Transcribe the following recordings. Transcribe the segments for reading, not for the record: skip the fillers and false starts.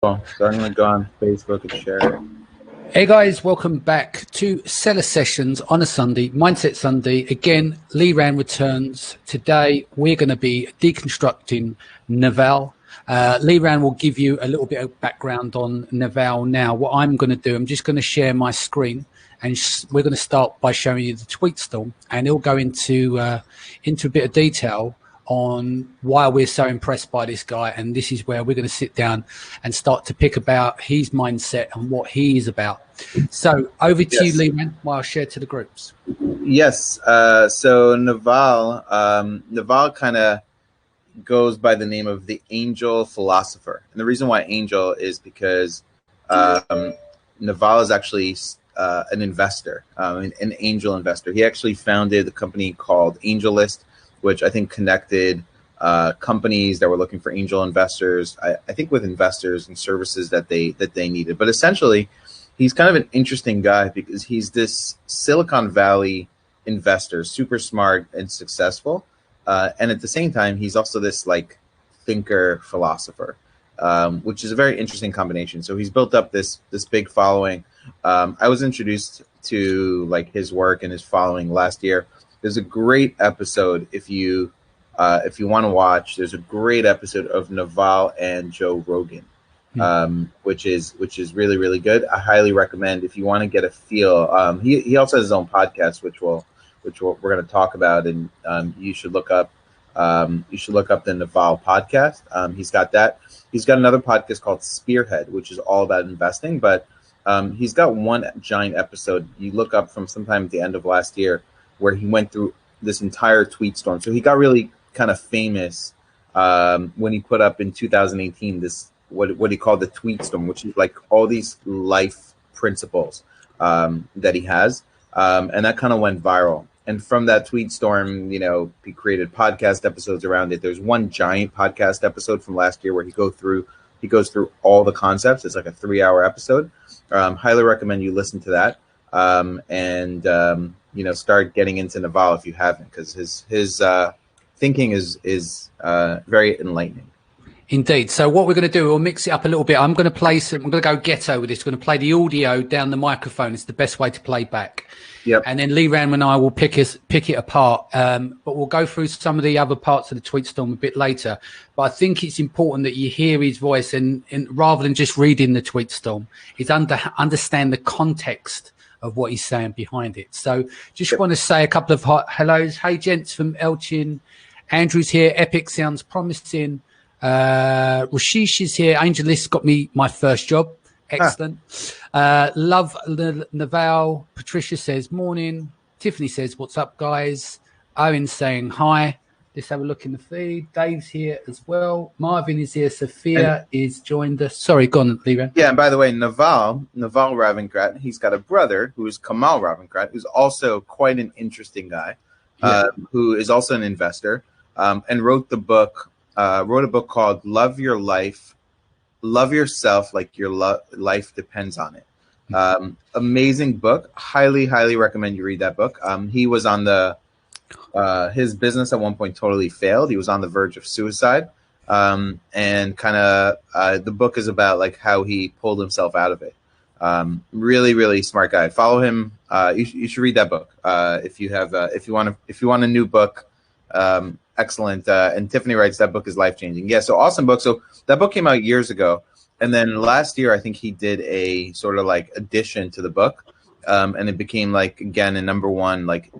So I'm going to go on Facebook and share it. Hey guys, welcome back to Seller Sessions on a Sunday, Mindset Sunday. Again, Liran returns. Today, we're going to be deconstructing Naval. Liran will give you a little bit of background on Naval now. What I'm going to do, I'm just going to share my screen and we're going to start by showing you the tweet storm, and it'll go into a bit of detail on why we're so impressed by this guy. And this is where we're going to sit down and start to pick about his mindset and what he is about. So over to you, Liran, while I share to the groups. Yes. So Naval kind of goes by the name of the angel philosopher. And the reason why angel is because Naval is actually an investor, an angel investor. He actually founded a company called AngelList, which I think connected companies that were looking for angel investors, I think with investors and services that they needed. But essentially, he's kind of an interesting guy because he's this Silicon Valley investor, super smart and successful. And at the same time, he's also this like thinker philosopher, which is a very interesting combination. So he's built up this big following. I was introduced to like his work and his following last year. There's a great episode if you want to watch. There's a great episode of Naval and Joe Rogan, which is really, really good. I highly recommend if you want to get a feel. He also has his own podcast, which we're going to talk about, and you should look up. You should look up the Naval Podcast. He's got that. He's got another podcast called Spearhead, which is all about investing. But he's got one giant episode you look up from sometime at the end of last year, where he went through this entire tweet storm. So he got really kind of famous when he put up in 2018 this what he called the tweet storm, which is like all these life principles that he has, and that kind of went viral. And from that tweet storm, he created podcast episodes around it. There's one giant podcast episode from last year where he goes through all the concepts. It's like a 3-hour episode. Highly recommend you listen to that. Start getting into Naval if you haven't, because his thinking is very enlightening. Indeed. So what we're going to do, we'll mix it up a little bit. I'm going to go ghetto with this. We're going to play the audio down the microphone. It's the best way to play back. Yep. And then Liran and I will pick it apart. But we'll go through some of the other parts of the tweet storm a bit later. But I think it's important that you hear his voice and rather than just reading the tweet storm, is understand the context of what he's saying behind it. So just want to say a couple of hellos. Hey, gents from Elchin. Andrew's here. Epic sounds promising. Rashish is here. AngelList got me my first job. Excellent. Love Naval. Patricia says morning. Tiffany says what's up, guys. Owen saying hi. Let's have a look in the feed. Dave's here as well. Marvin is here. Sophia is joined us. Sorry, go on, Liran. Yeah, and by the way, Naval Ravikant, he's got a brother who is Kamal Ravikant, who's also quite an interesting guy, who is also an investor, and wrote a book called Love Your Life, Love Yourself Like Your Life Depends on It. Amazing book. Highly, highly recommend you read that book. He was on his business at one point totally failed. He was on the verge of suicide. And kind of the book is about like how he pulled himself out of it. Really, really smart guy. Follow him. You should read that book. If you want a new book, excellent. And Tiffany writes that book is life-changing. Yeah. So awesome book. So that book came out years ago. And then last year, I think he did a sort of like addition to the book. And it became like, again, a number one, like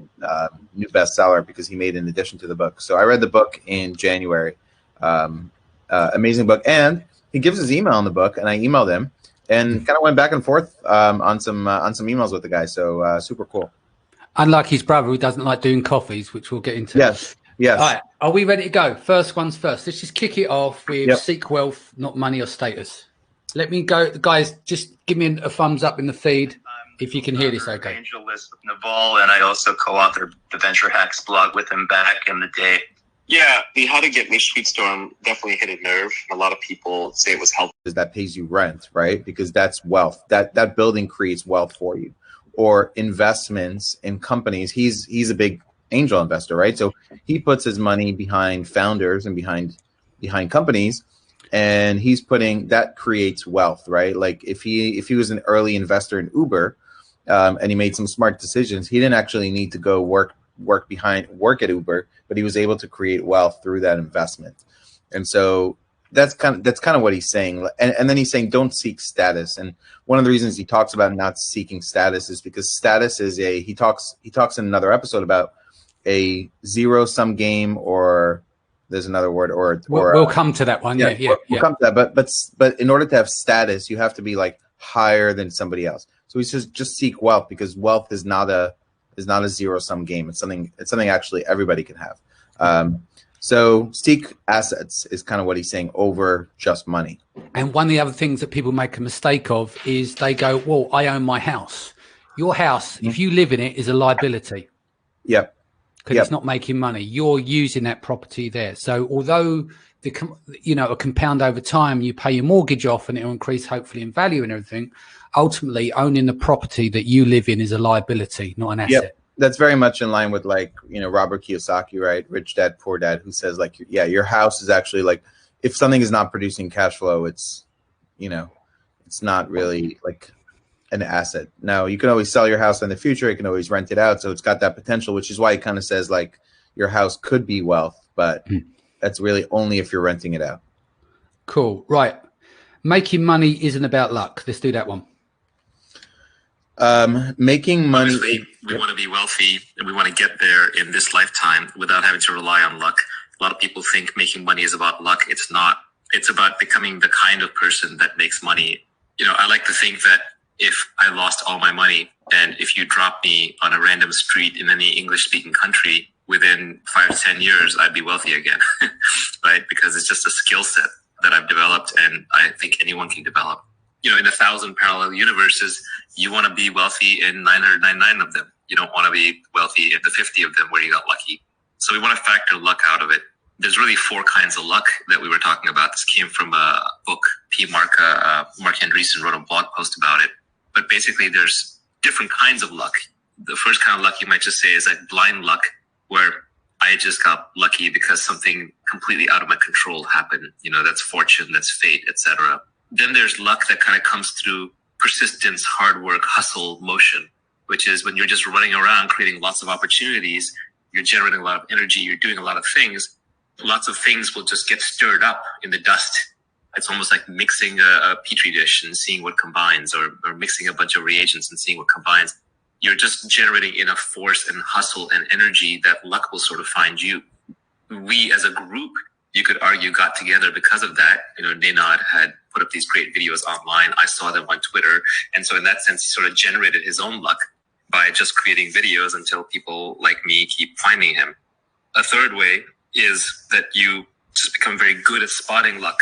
new bestseller because he made an addition to the book. So I read the book in January. Amazing book. And he gives his email in the book, and I emailed him and kind of went back and forth on some emails with the guy. So super cool. Unlike his brother, who doesn't like doing coffees, which we'll get into. Yes. Yes. All right. Are we ready to go? First one's first. Let's just kick it off with seek wealth, not money or status. Let me go. Guys, just give me a thumbs up in the feed if you can hear this okay. AngelList with Naval, and I also co-authored the Venture Hacks blog with him back in the day. Yeah, the How to Get Rich tweet storm definitely hit a nerve. A lot of people say it was helpful. That pays you rent, right? Because that's wealth. That building creates wealth for you. Or investments in companies. He's a big angel investor, right? So he puts his money behind founders and behind companies, and he's putting that creates wealth, right? Like if he was an early investor in Uber, and he made some smart decisions, he didn't actually need to go work at Uber, but he was able to create wealth through that investment. And so that's kind of what he's saying. And then he's saying don't seek status. And one of the reasons he talks about not seeking status is because status is he talks in another episode about a zero-sum game, or there's another word, or we'll come to that one. Yeah. We'll come to that. But in order to have status, you have to be like higher than somebody else. So he says just seek wealth, because wealth is not a zero-sum game. It's something actually everybody can have. So seek assets is kind of what he's saying over just money. And one of the other things that people make a mistake of is they go, well, I own my house. Your house, if you live in it, is a liability. Yep. Because it's not making money. You're using that property there. So although a compound over time, you pay your mortgage off and it will increase hopefully in value and everything. Ultimately, owning the property that you live in is a liability, not an asset. Yep. That's very much in line with Robert Kiyosaki, right? Rich Dad, Poor Dad, who says your house is actually like, if something is not producing cash flow, it's not really like an asset. Now you can always sell your house in the future. You can always rent it out. So it's got that potential, which is why he kind of says like your house could be wealth, but that's really only if you're renting it out. Cool. Right. Making money isn't about luck. Let's do that one. Making money. Obviously, we want to be wealthy and we want to get there in this lifetime without having to rely on luck. A lot of people think making money is about luck. It's not. It's about becoming the kind of person that makes money. I like to think that if I lost all my money and if you drop me on a random street in any English-speaking country, within 5 to 10 years, I'd be wealthy again, right? Because it's just a skill set that I've developed and I think anyone can develop. In 1,000 parallel universes, you want to be wealthy in 999 of them. You don't want to be wealthy in the 50 of them where you got lucky. So we want to factor luck out of it. There's really 4 kinds of luck that we were talking about. This came from a book, Mark Andreessen wrote a blog post about it. But basically, there's different kinds of luck. The first kind of luck you might just say is like blind luck, where I just got lucky because something completely out of my control happened. That's fortune, that's fate, etc. Then there's luck that kind of comes through persistence, hard work, hustle, motion, which is when you're just running around creating lots of opportunities, you're generating a lot of energy, you're doing a lot of things. Lots of things will just get stirred up in the dust. It's almost like mixing a petri dish and seeing what combines, or mixing a bunch of reagents and seeing what combines. You're just generating enough force and hustle and energy that luck will sort of find you. We as a group, you could argue, got together because of that. Nenad had put up these great videos online. I saw them on Twitter. And so in that sense, he sort of generated his own luck by just creating videos until people like me keep finding him. A third way is that you just become very good at spotting luck.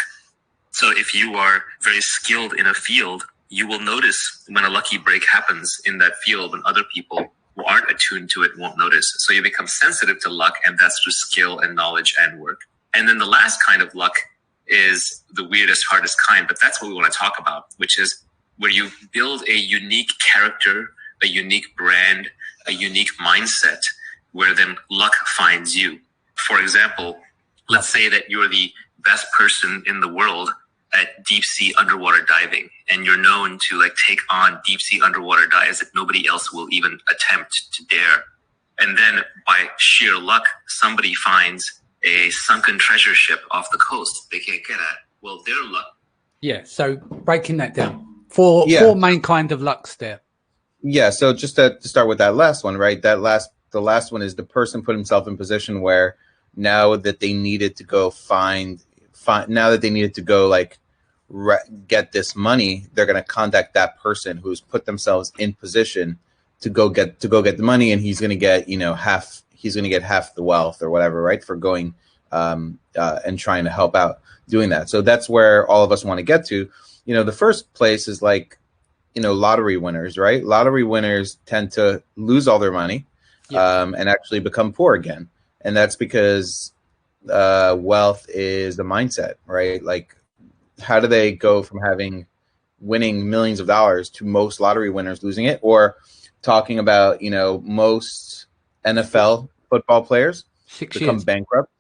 So if you are very skilled in a field, you will notice when a lucky break happens in that field when other people who aren't attuned to it won't notice. So you become sensitive to luck, and that's through skill and knowledge and work. And then the last kind of luck is the weirdest, hardest kind, but that's what we want to talk about, which is where you build a unique character, a unique brand, a unique mindset, where then luck finds you. For example, let's say that you're the best person in the world at deep sea underwater diving, and you're known to take on deep sea underwater dives that nobody else will even attempt to dare. And then by sheer luck, somebody finds a sunken treasure ship off the coast they can't get at. Well, their luck. Yeah. So breaking that down, four main kind of lucks there. Yeah. So just to start with that last one, right? The last one is the person put himself in position where now that they needed to go get this money, they're going to contact that person who's put themselves in position to go get the money, and he's going to get half. He's going to get half the wealth or whatever, right, for going and trying to help out doing that. So that's where all of us want to get to. The first place is lottery winners, right? Lottery winners tend to lose all their money and actually become poor again. And that's because wealth is a mindset, right? Like, how do they go from winning millions of dollars to most lottery winners losing it? Or talking about, most NFL football players become bankrupt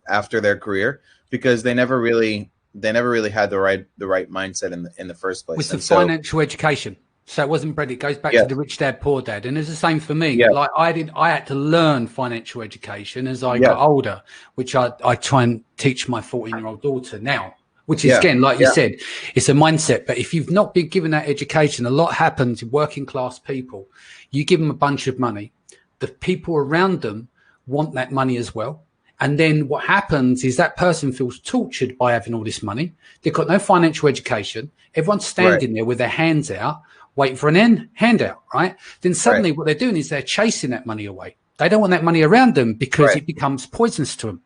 after their career because they never really had the right mindset in the first place. With the financial education. So it wasn't bred. It goes back to the rich dad, poor dad. And it's the same for me. Like I had to learn financial education as I got older, which I try and teach my 14-year-old daughter now, which is, again, like you said, it's a mindset. But if you've not been given that education, a lot happens in working class people. You give them a bunch of money. The people around them want that money as well. And then what happens is that person feels tortured by having all this money. They've got no financial education. Everyone's standing there with their hands out, waiting for an handout, right? Then suddenly what they're doing is they're chasing that money away. They don't want that money around them because it becomes poisonous to them.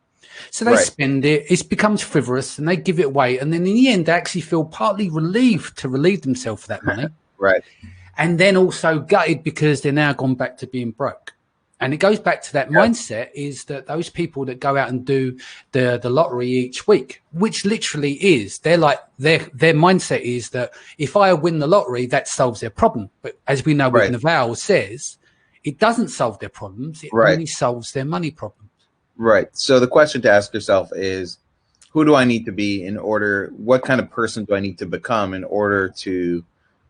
So they spend it, it becomes frivolous, and they give it away. And then in the end, they actually feel partly relieved to relieve themselves of that money. And then also gutted because they're now gone back to being broke. And it goes back to that mindset, is that those people that go out and do the lottery each week, which literally is, they're like, their mindset is that if I win the lottery, that solves their problem. But as we know, what Naval says, it doesn't solve their problems. It only solves their money problems. Right. So the question to ask yourself is, who do I need to be what kind of person do I need to become in order to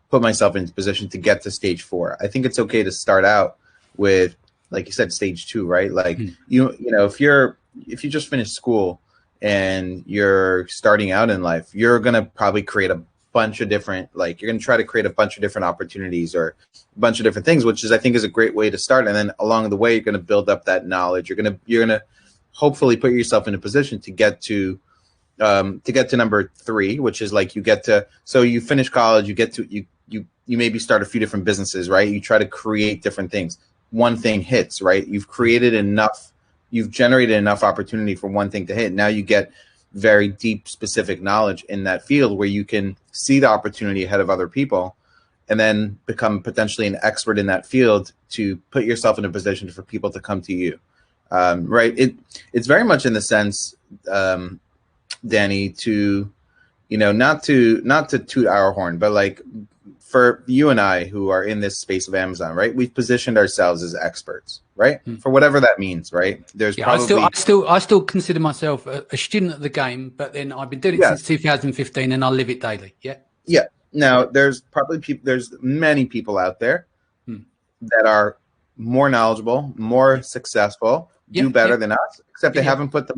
put myself into position to get to stage 4? I think it's okay to start out with, like you said, stage 2, right? Like, you know, if you just finished school and you're starting out in life, you're going to probably create a bunch of different, like, you're going to try to create a bunch of different opportunities or a bunch of different things, which is, I think, is a great way to start. And then along the way, you're going to build up that knowledge. You're going to hopefully put yourself in a position to get to number 3, which is like, so you finish college, you maybe start a few different businesses, right? You try to create different things. One thing hits, right? You've generated enough opportunity for one thing to hit. Now you get very deep, specific knowledge in that field where you can see the opportunity ahead of other people and then become potentially an expert in that field to put yourself in a position for people to come to you. Right. It's very much in the sense, Danny, to, you know, not to toot our horn, but like, for you and I, who are in this space of Amazon, right? We've positioned ourselves as experts, right? For whatever that means, right? There's probably I still consider myself a student of the game, but then I've been doing it since 2015, and I live it daily. Yeah. Now there's many people out there that are more knowledgeable, more successful, do better than us, except they haven't put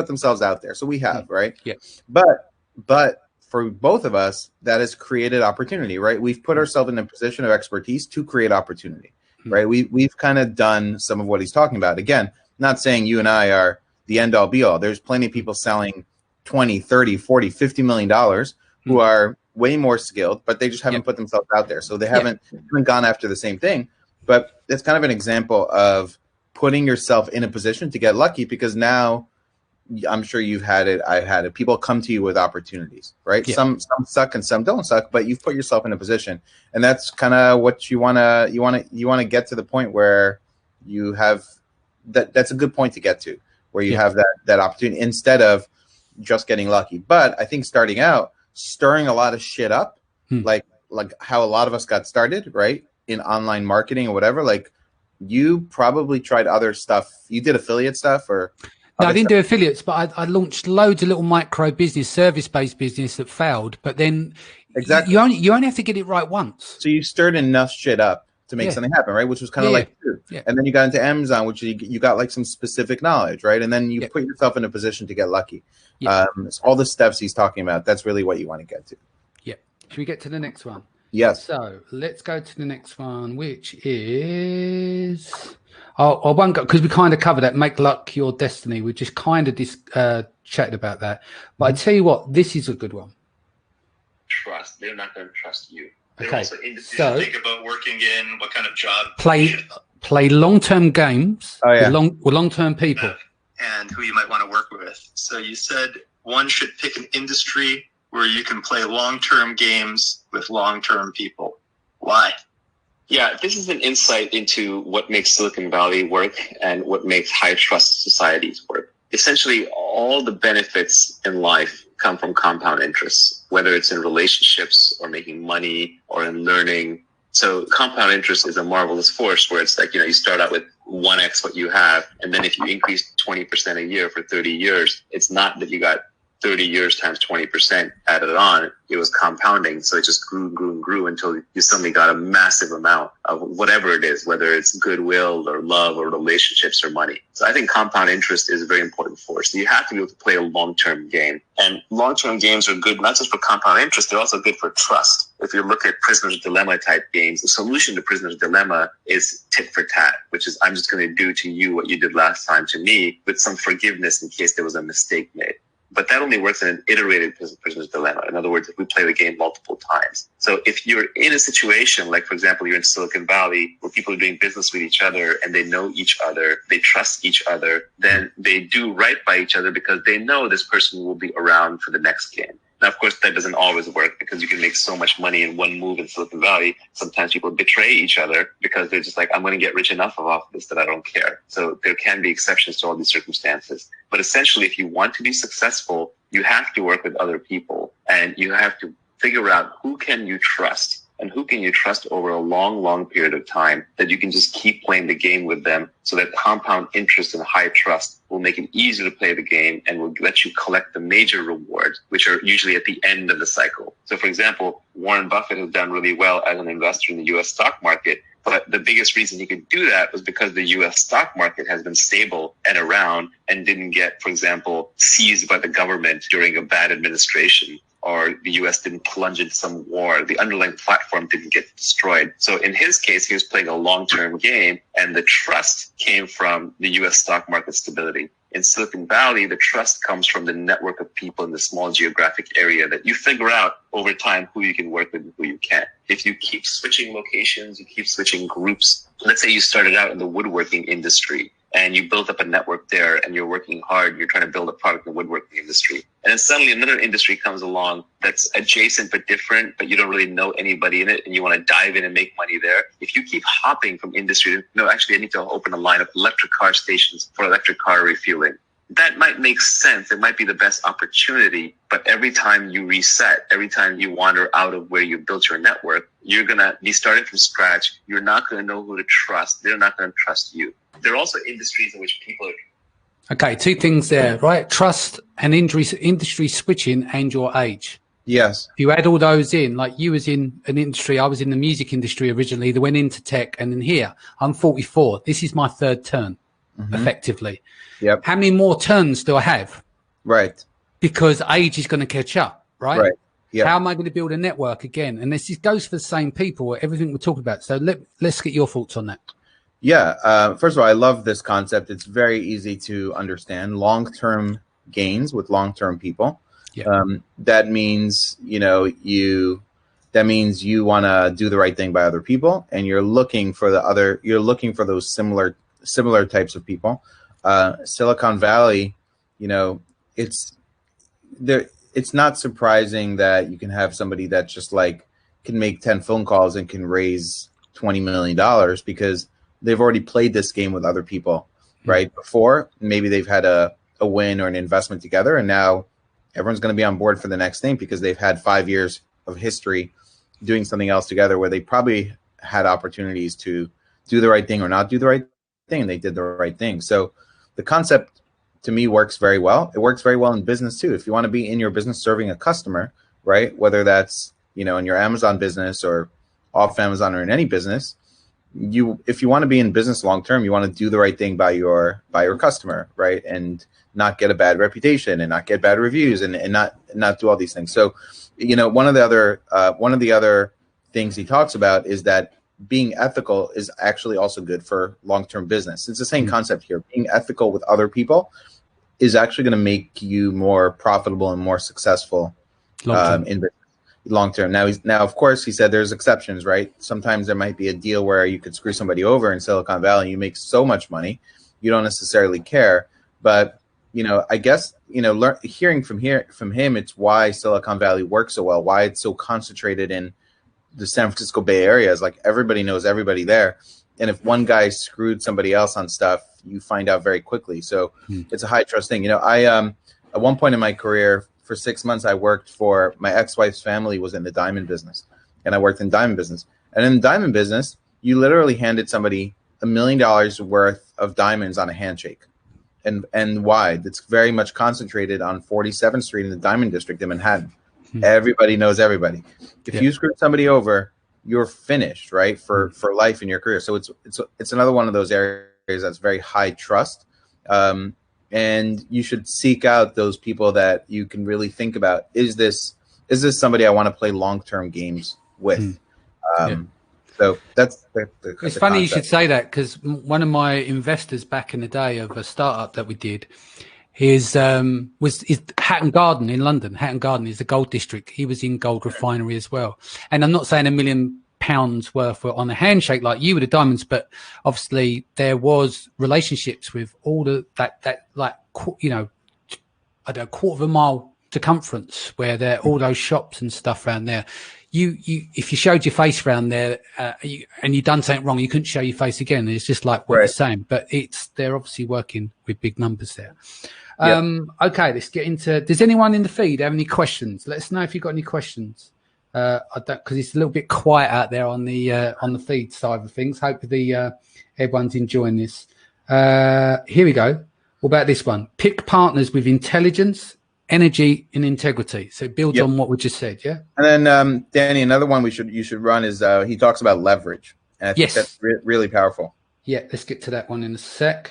themselves out there. So we have, right? Yeah. But for both of us, that has created opportunity, right? We've put ourselves in a position of expertise to create opportunity, right? We've kind of done some of what he's talking about. Again, not saying you and I are the end all be all. There's plenty of people selling 20, 30, 40, $50 million who are way more skilled, but they just haven't put themselves out there. So they haven't gone after the same thing. But it's kind of an example of putting yourself in a position to get lucky, because now, I'm sure you've had it. I've had it. People come to you with opportunities, right? Yeah. Some suck and some don't suck, but you've put yourself in a position, and that's kind of what you want to get to the point where you have that. That's a good point to get to, where you have that opportunity instead of just getting lucky. But I think starting out, stirring a lot of shit up, like how a lot of us got started, right, in online marketing or whatever. Like, you probably tried other stuff. You did affiliate stuff or. No, I didn't do affiliates, but I launched loads of little micro business, service-based business that failed. But then you only have to get it right once. So you stirred enough shit up to make something happen, right? Which was kind of like, and then you got into Amazon, which you got like some specific knowledge, right? And then you put yourself in a position to get lucky. All the steps he's talking about, that's really what you want to get to. Yeah. Should we get to the next one? Yes. So let's go to the next one, which is... I won't go, because we kind of covered that. Make luck your destiny. We just kind of chatted about that. But I tell you what, this is a good one. Trust. They're not going to trust you. They're Okay. also indecision. Think about working in what kind of job. Play long-term games with long-term people. And who you might want to work with. So you said one should pick an industry where you can play long-term games with long-term people. Why? Yeah, this is an insight into what makes Silicon Valley work and what makes high trust societies work. Essentially, all the benefits in life come from compound interest, whether it's in relationships or making money or in learning. So compound interest is a marvelous force where it's like, you start out with 1x what you have. And then if you increase 20% a year for 30 years, it's not that you got 30 years times 20% added on. It was compounding. So it just grew and grew and grew until you suddenly got a massive amount of whatever it is, whether it's goodwill or love or relationships or money. So I think compound interest is a very important force. So you have to be able to play a long-term game. And long-term games are good, not just for compound interest, they're also good for trust. If you look at Prisoner's Dilemma type games, the solution to Prisoner's Dilemma is tit for tat, which is I'm just going to do to you what you did last time to me with some forgiveness in case there was a mistake made. But that only works in an iterated Prisoner's Dilemma. In other words, if we play the game multiple times. So if you're in a situation, like, for example, you're in Silicon Valley where people are doing business with each other and they know each other, they trust each other, then they do right by each other because they know this person will be around for the next game. Now, of course, that doesn't always work because you can make so much money in one move in Silicon Valley. Sometimes people betray each other because they're just like, I'm going to get rich enough off this that I don't care. So there can be exceptions to all these circumstances. But essentially, if you want to be successful, you have to work with other people and you have to figure out who can you trust and who can you trust over a long, long period of time that you can just keep playing the game with them so that compound interest and high trust will make it easier to play the game and will let you collect the major rewards, which are usually at the end of the cycle. So, for example, Warren Buffett has done really well as an investor in the U.S. stock market. But the biggest reason he could do that was because the U.S. stock market has been stable and around and didn't get, for example, seized by the government during a bad administration, or the U.S. didn't plunge into some war. The underlying platform didn't get destroyed. So in his case, he was playing a long-term game, and the trust came from the U.S. stock market stability. In Silicon Valley, the trust comes from the network of people in the small geographic area that you figure out over time who you can work with and who you can't. If you keep switching locations, you keep switching groups. Let's say you started out in the woodworking industry and you built up a network there and you're working hard, you're trying to build a product in the woodworking industry. And then suddenly another industry comes along that's adjacent but different, but you don't really know anybody in it and you want to dive in and make money there. If you keep hopping from industry to, no, actually I need to open a line of electric car stations for electric car refueling. That might make sense. It might be the best opportunity, but every time you reset, every time you wander out of where you built your network, you're going to be starting from scratch. You're not going to know who to trust. They're not going to trust you. There are also industries in which people are... Okay, two things there, right? Trust and industry switching and your age. Yes. If you add all those in, like you was in an industry, I was in the music industry originally, that went into tech, and then here, I'm 44. This is my third turn, effectively. Yep. How many more turns do I have? Right. Because age is going to catch up, right? Right. Yep. How am I going to build a network again? And this goes for the same people, everything we're talking about. So let's get your thoughts on that. Yeah. First of all, I love this concept. It's very easy to understand. Long-term gains with long-term people. Yeah. That means, you want to do the right thing by other people, and you're looking for those similar types of people. Silicon Valley, it's not surprising that you can have somebody that just like can make 10 phone calls and can raise $20 million because they've already played this game with other people, right? Before, maybe they've had a win or an investment together, and now everyone's going to be on board for the next thing because they've had 5 years of history doing something else together where they probably had opportunities to do the right thing or not do the right thing, and they did the right thing. So the concept to me works very well. It works very well in business too. If you want to be in your business serving a customer, right? Whether that's, in your Amazon business or off Amazon or in any business, if you want to be in business long term, you want to do the right thing by your customer, right? And not get a bad reputation and not get bad reviews and not do all these things. So, one of the other things he talks about is that being ethical is actually also good for long-term business. It's the same concept here. Being ethical with other people is actually going to make you more profitable and more successful in long-term. Now, of course, he said there's exceptions, right? Sometimes there might be a deal where you could screw somebody over in Silicon Valley. You make so much money, you don't necessarily care. But, I guess, hearing from him, it's why Silicon Valley works so well, why it's so concentrated in the San Francisco Bay Area is like everybody knows everybody there. And if one guy screwed somebody else on stuff, you find out very quickly. So it's a high trust thing. I at one point in my career for 6 months, I worked for my ex-wife's family was in the diamond business, and I worked in diamond business. And in the diamond business, you literally handed somebody $1 million worth of diamonds on a handshake. And wide. It's very much concentrated on 47th Street in the Diamond District in Manhattan. Everybody knows everybody. If you screw somebody over, you're finished, right? For life in your career. So it's another one of those areas that's very high trust. And you should seek out those people that you can really think about. Is this somebody I want to play long-term games with? So that's the it's funny concept. You should say that, because one of my investors back in the day of a startup that we did, is Hatton Garden in London. Hatton Garden is a gold district. He was in gold refinery as well. And I'm not saying £1 million worth on a handshake like you with the diamonds, but obviously there was relationships with all that like, you know, I don't know, quarter of a mile circumference where there are all those shops and stuff around there. You if you showed your face around there and you done something wrong, you couldn't show your face again. It's just like what you're saying, but they're obviously working with big numbers there. Okay, let's get into. Does anyone in the feed have any questions? Let us know if you've got any questions. I don't, because it's a little bit quiet out there on the feed side of things. Hopefully everyone's enjoying this. Here we go. What about this one? Pick partners with intelligence, energy, and integrity. So it builds on what we just said, yeah? And then, Danny, another one you should run is he talks about leverage. And I think that's really powerful. Yeah, let's get to that one in a sec.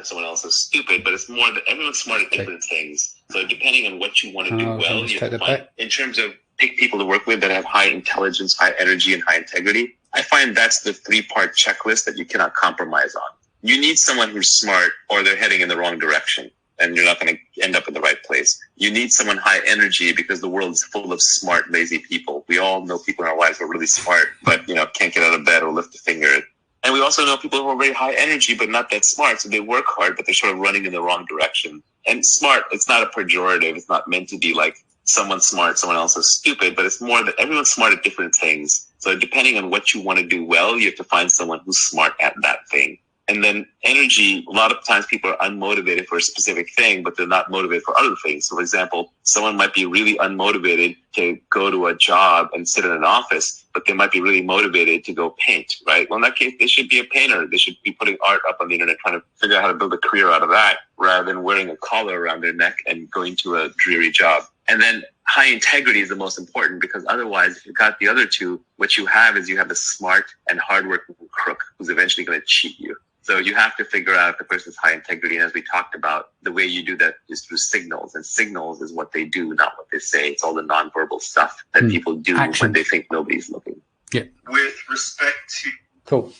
Someone else is stupid, but it's more that everyone's smart at different things. So depending on what you want to do well, you have to find, in terms of pick people to work with that have high intelligence, high energy, and high integrity, I find that's the 3-part checklist that you cannot compromise on. You need someone who's smart, or they're heading in the wrong direction, and you're not going to end up in the right place. You need someone high energy, because the world is full of smart, lazy people. We all know people in our lives who are really smart, but can't get out of bed or lift a finger. And we also know people who are very high energy, but not that smart. So they work hard, but they're sort of running in the wrong direction. And smart, it's not a pejorative. It's not meant to be like someone's smart, someone else is stupid, but it's more that everyone's smart at different things. So depending on what you want to do well, you have to find someone who's smart at that thing. And then energy, a lot of times people are unmotivated for a specific thing, but they're not motivated for other things. So for example, someone might be really unmotivated to go to a job and sit in an office, but they might be really motivated to go paint, right? Well, in that case, they should be a painter. They should be putting art up on the internet, trying to figure out how to build a career out of that, rather than wearing a collar around their neck and going to a dreary job. And then high integrity is the most important, because otherwise, if you've got the other two, what you have is you have a smart and hardworking crook who's eventually going to cheat you. So you have to figure out if the person's high integrity. And as we talked about, the way you do that is through signals. And signals is what they do, not what they say. It's all the nonverbal stuff that people do when they think nobody's looking. Yeah. With respect to... Cool.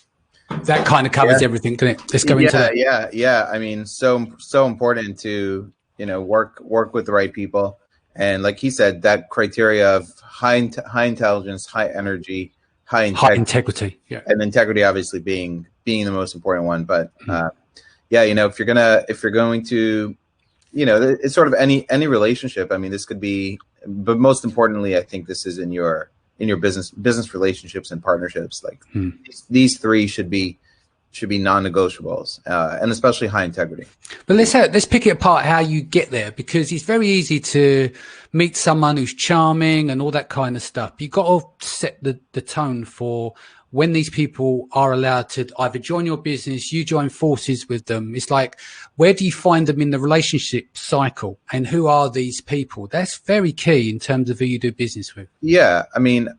That kind of covers everything, doesn't it? Let's go into that. Yeah. I mean, so important to, work with the right people. And like he said, that criteria of high intelligence, high energy, high integrity. Yeah. And integrity obviously being the most important one. But if you're going to, it's sort of any relationship. I mean, this could be, but most importantly, I think this is in your business relationships and partnerships. Like these 3 should be non-negotiables, and especially high integrity. But let's pick it apart how you get there, because it's very easy to meet someone who's charming and all that kind of stuff. You've got to set the tone for when these people are allowed to either join your business, you join forces with them. It's like, where do you find them in the relationship cycle, and who are these people? That's very key in terms of who you do business with. Yeah. I mean,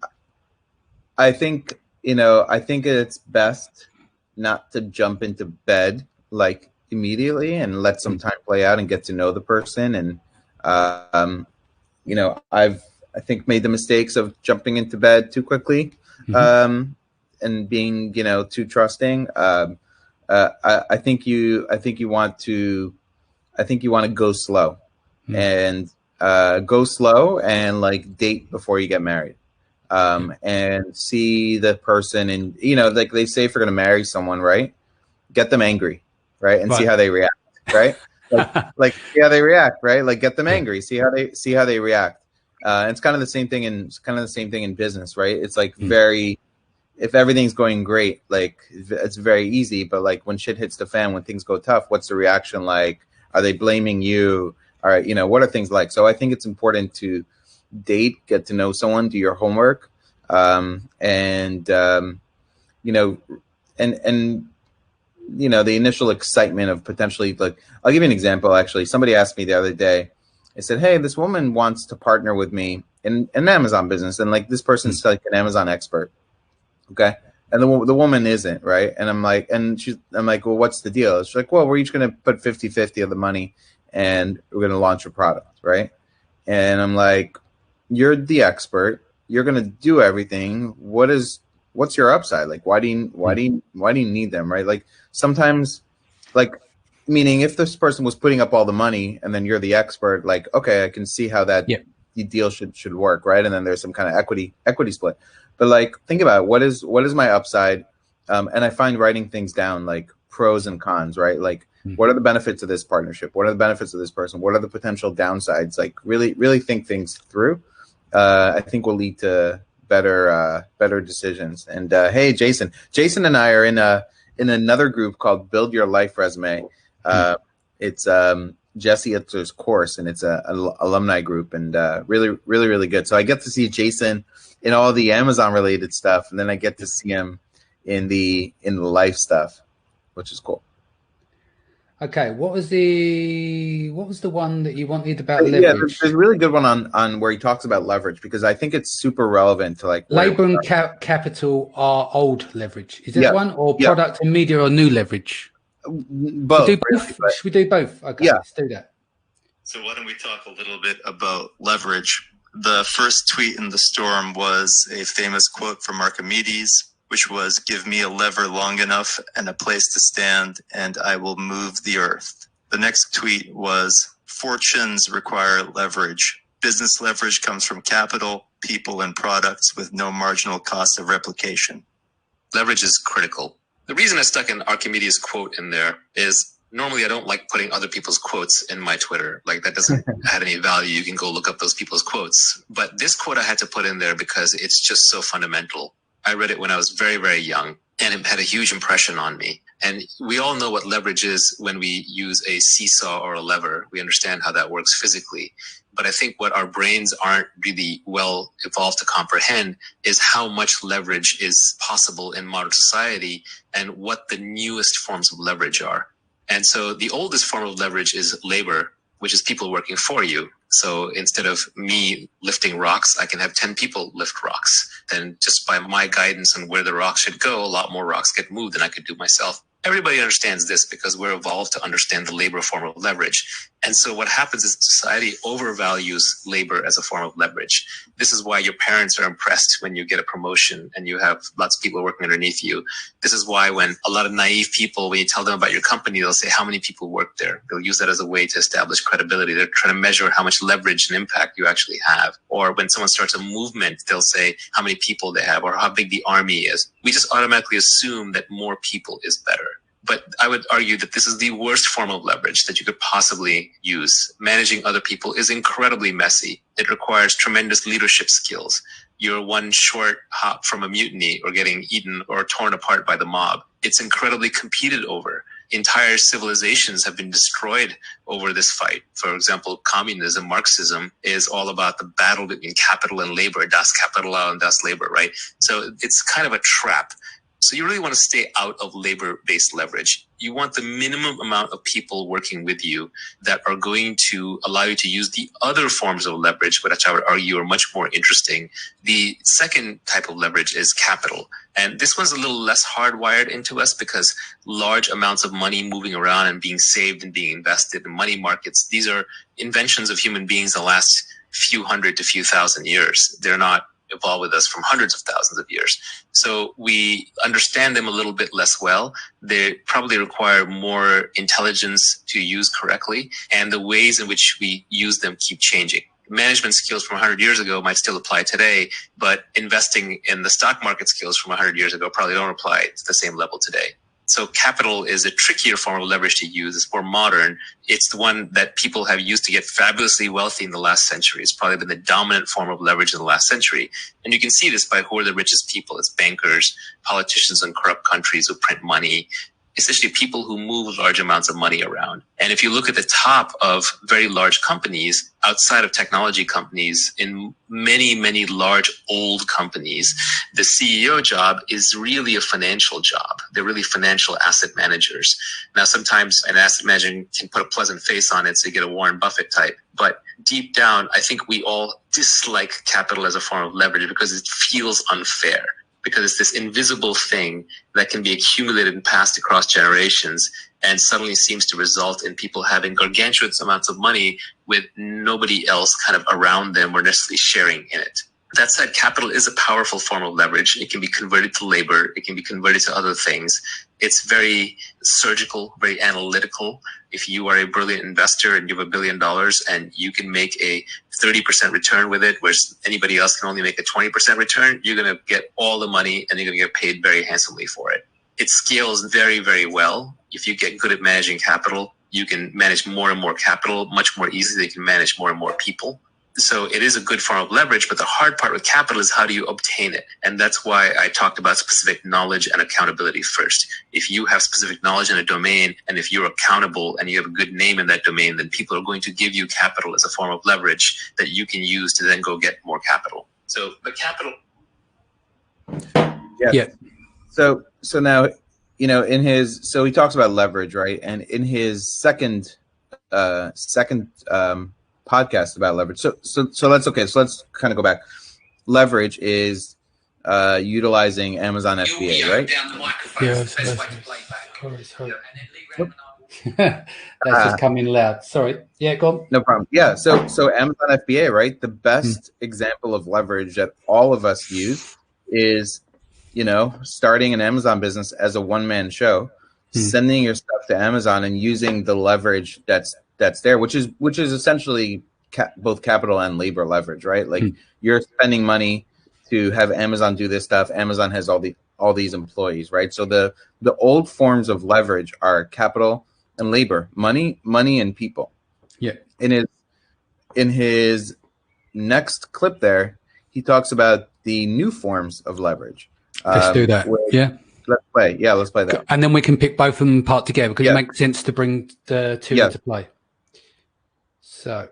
I think it's best not to jump into bed like immediately, and let some time play out and get to know the person. And, I think made the mistakes of jumping into bed too quickly, and being, too trusting. I think you want to go slow, and go slow and like date before you get married. And see the person, and like they say, if you're going to marry someone, right, get them angry, right, and see how they react, right, like see how they react, right, like get them angry, see how they react. It's kind of the same thing in business, right? It's like if everything's going great, like it's very easy, but like when shit hits the fan, when things go tough, what's the reaction like? Are they blaming you? All right, what are things like? So I think it's important to date, get to know someone, do your homework, and and you know, the initial excitement of potentially, like, I'll give you an example. Actually, somebody asked me the other day. They said, "Hey, this woman wants to partner with me in an Amazon business, and like this person's like an Amazon expert, okay?" And the woman isn't, right? And I'm like, well, what's the deal? She's like, well, we're each going to put 50-50 of the money, and we're going to launch a product, right? And I'm like, you're the expert. You're going to do everything. What's your upside? Like, why do you need them, right? Like, sometimes, like, meaning if this person was putting up all the money and then you're the expert, like, okay, I can see how that deal should work, right? And then there's some kind of equity split. But like, think about it. What is my upside? And I find writing things down, like pros and cons, right? Like, what are the benefits of this partnership? What are the benefits of this person? What are the potential downsides? Like, really think things through. I think will lead to better decisions. And hey, Jason and I are in another group called Build Your Life Resume. It's Jesse Itzler's course, and it's an alumni group, and really good. So I get to see Jason in all the Amazon related stuff, and then I get to see him in the life stuff, which is cool. Okay, what was the one that you wanted about leverage? Yeah, there's a really good one on where he talks about leverage, because I think it's super relevant to like labor and capital are old leverage. Is that one, or product and media are new leverage? Both. Should we do both? Okay, let's do that. So why don't we talk a little bit about leverage? The first tweet in the storm was a famous quote from Archimedes, which was, "Give me a lever long enough and a place to stand, and I will move the earth." The next tweet was, "Fortunes require leverage. Business leverage comes from capital, people, and products with no marginal cost of replication." Leverage is critical. The reason I stuck an Archimedes quote in there is normally I don't like putting other people's quotes in my Twitter. Like, that doesn't add any value. You can go look up those people's quotes. But this quote I had to put in there because it's just so fundamental. I read it when I was very, very young, and it had a huge impression on me. And we all know what leverage is when we use a seesaw or a lever. We understand how that works physically. But I think what our brains aren't really well evolved to comprehend is how much leverage is possible in modern society and what the newest forms of leverage are. And so the oldest form of leverage is labor, which is people working for you. So instead of me lifting rocks, I can have 10 people lift rocks. Then just by my guidance on where the rocks should go, a lot more rocks get moved than I could do myself. Everybody understands this because we're evolved to understand the labor form of leverage. And so what happens is society overvalues labor as a form of leverage. This is why your parents are impressed when you get a promotion and you have lots of people working underneath you. This is why when a lot of naive people, when you tell them about your company, they'll say how many people work there. They'll use that as a way to establish credibility. They're trying to measure how much leverage and impact you actually have. Or when someone starts a movement, they'll say how many people they have or how big the army is. We just automatically assume that more people is better. But I would argue that this is the worst form of leverage that you could possibly use. Managing other people is incredibly messy. It requires tremendous leadership skills. You're one short hop from a mutiny or getting eaten or torn apart by the mob. It's incredibly competed over. Entire civilizations have been destroyed over this fight. For example, communism, Marxism is all about the battle between capital and labor, das Kapital and das Labor, right? So it's kind of a trap. So you really want to stay out of labor-based leverage. You want the minimum amount of people working with you that are going to allow you to use the other forms of leverage, which I would argue are much more interesting. The second type of leverage is capital. And this one's a little less hardwired into us because large amounts of money moving around and being saved and being invested in money markets, these are inventions of human beings in the last few hundred to few thousand years. They're not evolved with us from hundreds of thousands of years. So we understand them a little bit less well. They probably require more intelligence to use correctly, and the ways in which we use them keep changing. Management skills from 100 years ago might still apply today, but investing in the stock market skills from 100 years ago probably don't apply to the same level today. So capital is a trickier form of leverage to use. It's more modern. It's the one that people have used to get fabulously wealthy in the last century. It's probably been the dominant form of leverage in the last century. And you can see this by who are the richest people. It's bankers, politicians in corrupt countries who print money. essentially people who move large amounts of money around. And if you look at the top of very large companies, outside of technology companies, in many, many large old companies, the CEO job is really a financial job. They're really financial asset managers. Now, sometimes an asset manager can put a pleasant face on it, so you get a Warren Buffett type. But deep down, I think we all dislike capital as a form of leverage because it feels unfair, because it's this invisible thing that can be accumulated and passed across generations and suddenly seems to result in people having gargantuan amounts of money with nobody else kind of around them or necessarily sharing in it. That said, capital is a powerful form of leverage. It can be converted to labor. It can be converted to other things. It's very surgical, very analytical. If you are a brilliant investor and you have $1 billion and you can make a 30% return with it, whereas anybody else can only make a 20% return, you're going to get all the money and you're going to get paid very handsomely for it. It scales very, very well. If you get good at managing capital, you can manage more and more capital much more easily. You can manage more and more people. So it is a good form of leverage, but the hard part with capital is how do you obtain it? And that's why I talked about specific knowledge and accountability first. If you have specific knowledge in a domain, and if you're accountable and you have a good name in that domain, then people are going to give you capital as a form of leverage that you can use to then go get more capital. So the capital. Yeah. So now, he talks about leverage, right? And in his second podcast about leverage. So let's kind of go back. Leverage is utilizing Amazon FBA, right? Yes. Sorry. That's just coming loud. Sorry. Yeah, go on. No problem. Yeah. So Amazon FBA, right? The best example of leverage that all of us use is, starting an Amazon business as a one-man show, sending your stuff to Amazon and using the leverage that's there, which is essentially both capital and labor leverage, right? Like you're spending money to have Amazon do this stuff. Amazon has all these employees, right? So the old forms of leverage are capital and labor, money and people. Yeah. In his next clip there, he talks about the new forms of leverage. Let's do that. Let's play. Yeah, let's play that. And then we can pick both of them apart together because it makes sense to bring the two into play. So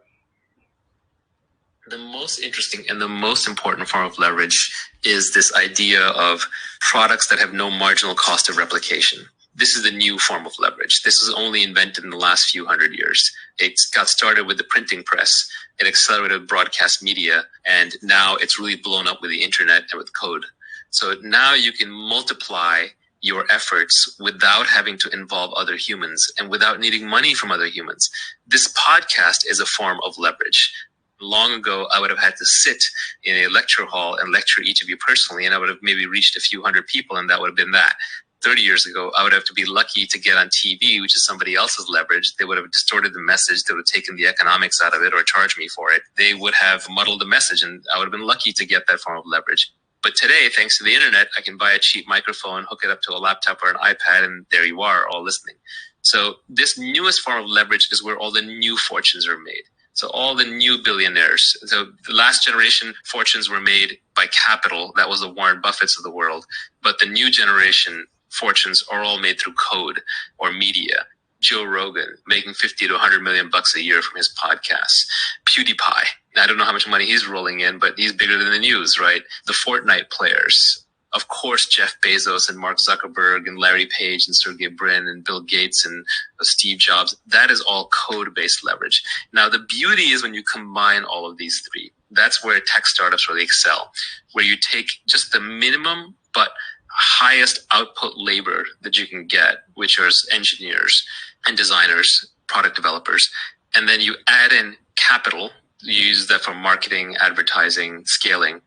the most interesting and the most important form of leverage is this idea of products that have no marginal cost of replication. This is the new form of leverage. This was only invented in the last few hundred years. It got started with the printing press. It accelerated broadcast media, and now it's really blown up with the internet and with code. So now you can multiply your efforts without having to involve other humans and without needing money from other humans. This podcast is a form of leverage. Long ago, I would have had to sit in a lecture hall and lecture each of you personally, and I would have maybe reached a few hundred people, and that would have been that. 30 years ago, I would have to be lucky to get on TV, which is somebody else's leverage. They would have distorted the message. They would have taken the economics out of it or charged me for it. They would have muddled the message, and I would have been lucky to get that form of leverage. But today, thanks to the internet, I can buy a cheap microphone, hook it up to a laptop or an iPad, and there you are, all listening. So this newest form of leverage is where all the new fortunes are made. So all the new billionaires. So the last generation fortunes were made by capital. That was the Warren Buffetts of the world. But the new generation fortunes are all made through code or media. Joe Rogan making 50 to 100 million bucks a year from his podcasts. PewDiePie. I don't know how much money he's rolling in, but he's bigger than the news, right? The Fortnite players. Of course, Jeff Bezos and Mark Zuckerberg and Larry Page and Sergey Brin and Bill Gates and Steve Jobs. That is all code-based leverage. Now, the beauty is when you combine all of these three. That's where tech startups really excel, where you take just the minimum but highest output labor that you can get, which are engineers and designers, product developers, and then you add in capital. You use that for marketing, advertising, scaling,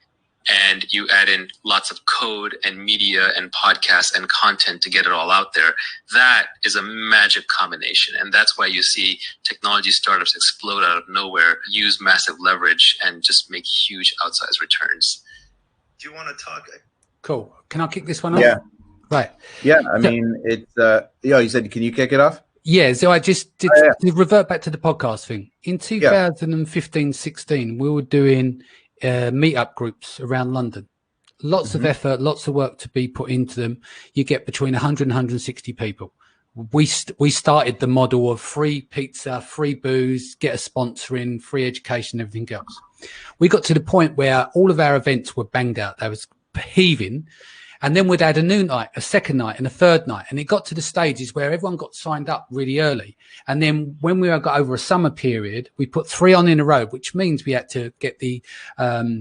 and you add in lots of code and media and podcasts and content to get it all out there. That is a magic combination. And that's why you see technology startups explode out of nowhere, use massive leverage, and just make huge outsized returns. Do you want to talk? Cool. Can I kick this one off? Yeah. Right. Yeah. I mean, it's, you said, can you kick it off? Yeah. So I just did to revert back to the podcast thing. In 2015-16, we were doing meetup groups around London. Lots of effort, lots of work to be put into them. You get between 100 and 160 people. we started the model of free pizza, free booze, get a sponsor in, free education, everything else. We got to the point where all of our events were banged out. They was heaving. And then we'd add a new night, a second night, and a third night. And it got to the stages where everyone got signed up really early. And then when we got over a summer period, we put 3 on in a row, which means we had to get the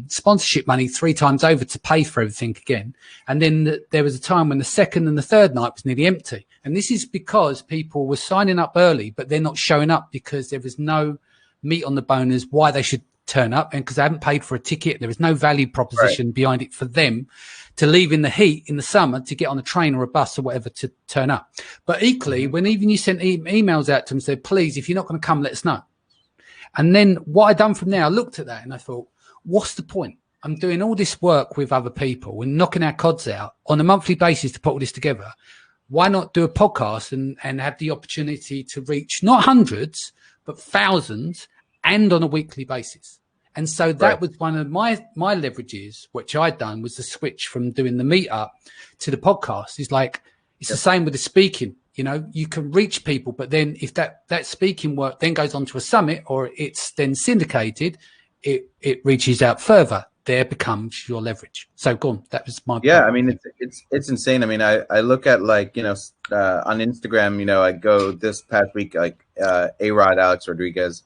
sponsorship money 3 times over to pay for everything again. And then there was a time when the second and the third night was nearly empty. And this is because people were signing up early, but they're not showing up because there was no meat on the bone as why they should turn up. And because they haven't paid for a ticket, there was no value proposition behind it for them to leave in the heat in the summer to get on a train or a bus or whatever to turn up. But equally, when even you sent emails out to them and said, please, if you're not going to come, let us know. And then what I done from there, I looked at that and I thought, what's the point? I'm doing all this work with other people and knocking our cods out on a monthly basis to put all this together. Why not do a podcast and have the opportunity to reach not hundreds, but thousands and on a weekly basis? And so that was one of my leverages, which I'd done, was the switch from doing the meetup to the podcast. It's like, it's the same with the speaking. You know, you can reach people, but then if that speaking work then goes on to a summit or it's then syndicated, it reaches out further. There becomes your leverage. So go on. That was my point. I mean, it's insane. I mean, I look at, like, you know, on Instagram, you know, I go this past week, like A-Rod, Alex Rodriguez,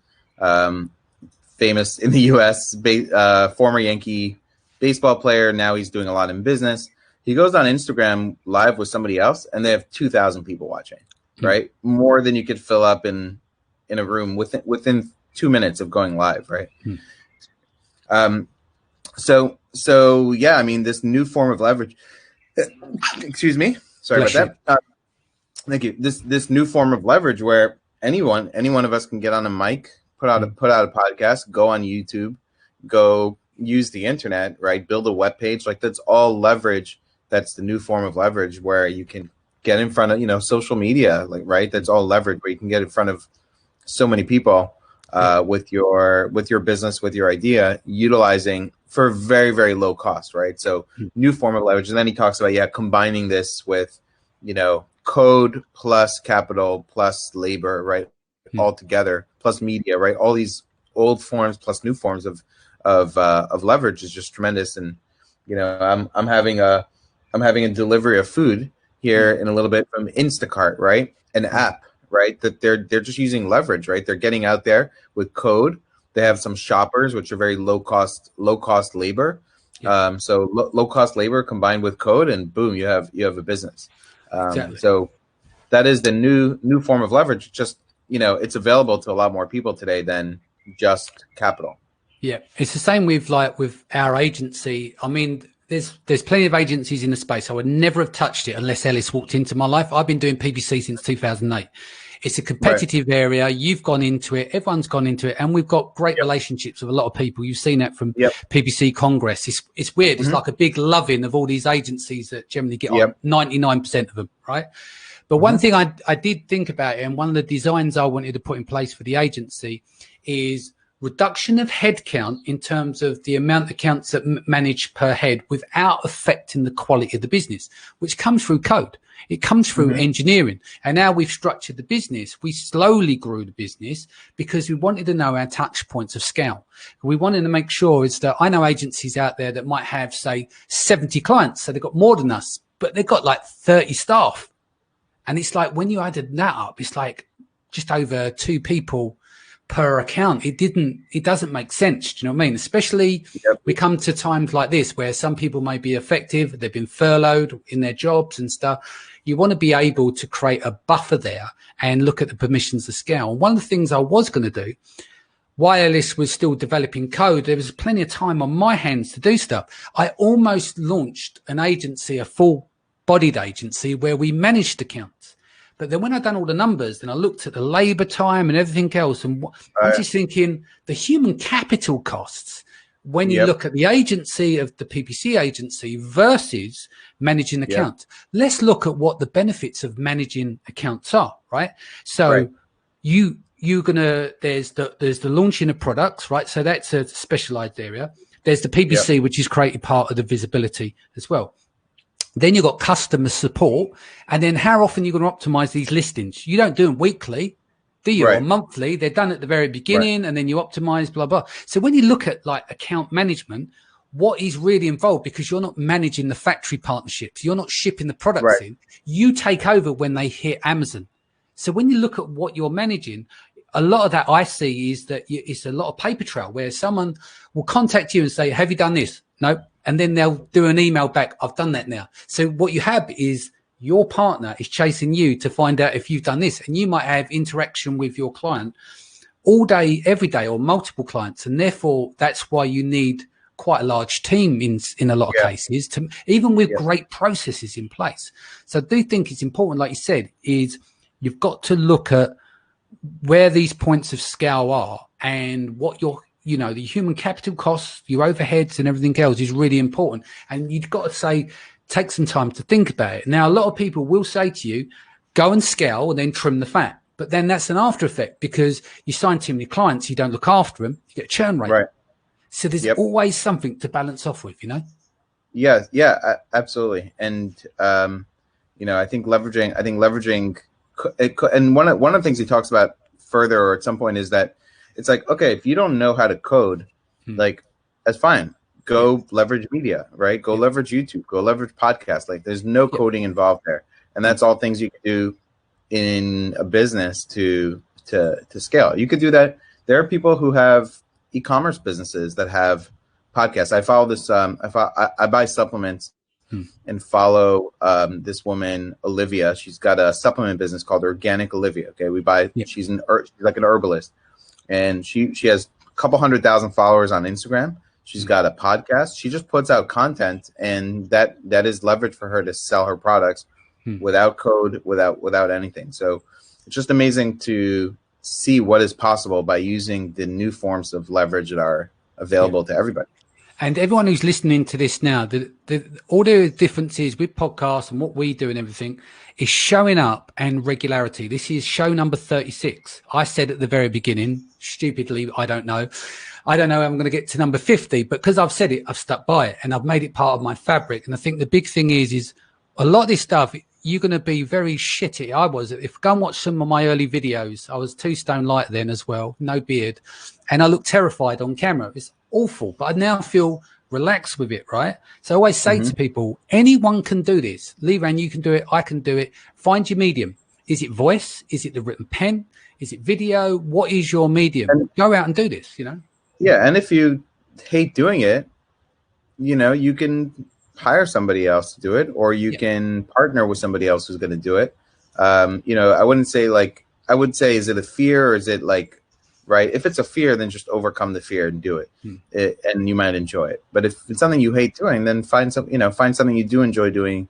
famous in the U.S., former Yankee baseball player. Now he's doing a lot in business. He goes on Instagram live with somebody else, and they have 2,000 people watching, right? More than you could fill up in a room within 2 minutes of going live, right? So yeah, I mean, this new form of leverage. Excuse me, sorry about that. Thank you. This new form of leverage where any one of us can get on a mic, put out a podcast, go on YouTube, go use the internet, right? Build a web page. Like, that's all leverage. That's the new form of leverage where you can get in front of, you know, social media, like, right? That's all leverage where you can get in front of so many people with your business, with your idea, utilizing for very, very low cost, right? So new form of leverage. And then he talks about, combining this with, you know, code plus capital plus labor, right? All together, plus media, right? All these old forms plus new forms of leverage is just tremendous. And, you know, I'm having a delivery of food here in a little bit from Instacart, right? An app, right? That they're just using leverage, right? They're getting out there with code. They have some shoppers, which are very low cost labor. So low cost labor combined with code, and boom, you have a business. Exactly. So that is the new form of leverage. Just, you know, it's available to a lot more people today than just capital. Yeah, it's the same with our agency. I mean, there's plenty of agencies in the space. I would never have touched it unless Ellis walked into my life. I've been doing PPC since 2008. It's a competitive area. You've gone into it. Everyone's gone into it. And we've got great relationships with a lot of people. You've seen that from PPC Congress. It's weird. It's like a big loving of all these agencies that generally get on 99% of them, right? But one thing I did think about it, and one of the designs I wanted to put in place for the agency is reduction of headcount in terms of the amount of accounts that manage per head without affecting the quality of the business, which comes through code. It comes through engineering. And now we've structured the business. We slowly grew the business because we wanted to know our touch points of scale. We wanted to make sure is that I know agencies out there that might have, say, 70 clients. So they've got more than us, but they've got like 30 staff. And it's like, when you added that up, it's like just over 2 people per account. It doesn't make sense. Do you know what I mean? Especially we come to times like this where some people may be effective. They've been furloughed in their jobs and stuff. You want to be able to create a buffer there and look at the permissions of scale. And one of the things I was going to do, while Ellis was still developing code, there was plenty of time on my hands to do stuff. I almost launched an agency, a full-bodied agency where we managed accounts. But then when I'd done all the numbers, then I looked at the labor time and everything else. And I'm just thinking the human capital costs when you look at the agency of the PPC agency versus managing accounts. Let's look at what the benefits of managing accounts are, right? So you're gonna there's the launching of products, right? So that's a specialized area. There's the PPC, which is creating part of the visibility as well. Then you've got customer support. And then how often are you going to optimize these listings? You don't do them weekly, do you? Or monthly. They're done at the very beginning, and then you optimize, blah, blah. So when you look at like account management, what is really involved, because you're not managing the factory partnerships, you're not shipping the products in, you take over when they hit Amazon. So when you look at what you're managing, a lot of that I see is that it's a lot of paper trail where someone will contact you and say, have you done this? No. And then they'll do an email back. I've done that now. So what you have is your partner is chasing you to find out if you've done this, and you might have interaction with your client all day, every day, or multiple clients. And therefore that's why you need quite a large team in a lot of cases, to even with great processes in place. So I do think it's important, like you said, is you've got to look at where these points of scale are and what your, you know, the human capital costs, your overheads and everything else is really important. And you've got to say, take some time to think about it. Now, a lot of people will say to you, go and scale and then trim the fat. But then that's an after effect, because you sign too many clients, you don't look after them, you get a churn rate. Right. So there's always something to balance off with, you know? Yeah, absolutely. And, you know, I think leveraging, and one of the things he talks about further or at some point is that it's like, okay, if you don't know how to code, like, that's fine. Go leverage media, right? Go leverage YouTube, go leverage podcasts. Like, there's no coding involved there. And that's all things you can do in a business to scale. You could do that. There are people who have e-commerce businesses that have podcasts. I follow this, I buy supplements and follow this woman, Olivia. She's got a supplement business called Organic Olivia. Okay. She's like an herbalist, and she has a couple 100,000 followers on Instagram. She's got a podcast. She just puts out content, and that is leverage for her to sell her products without code, without anything. So it's just amazing to see what is possible by using the new forms of leverage that are available to everybody. And everyone who's listening to this now, all the differences with podcasts and what we do and everything is showing up and regularity. This is show number 36. I said at the very beginning, stupidly, I don't know how I'm going to get to number 50, but because I've said it, I've stuck by it and I've made it part of my fabric. And I think the big thing is a lot of this stuff, you're going to be very shitty. If go and watch some of my early videos, I was 2 stone light then as well, no beard. And I looked terrified on camera. It's awful, but I now feel relaxed with it, right? So I always say to people, anyone can do this. Liran, you can do it. I can do it. Find your medium. Is it voice? Is it the written pen? Is it video? What is your medium? Go out and do this, you know? Yeah. And if you hate doing it, you know, you can hire somebody else to do it, or you can partner with somebody else who's going to do it. You know, I would say, is it a fear, or is it like, right? If it's a fear, then just overcome the fear and do it, and you might enjoy it. But if it's something you hate doing, then find something you do enjoy doing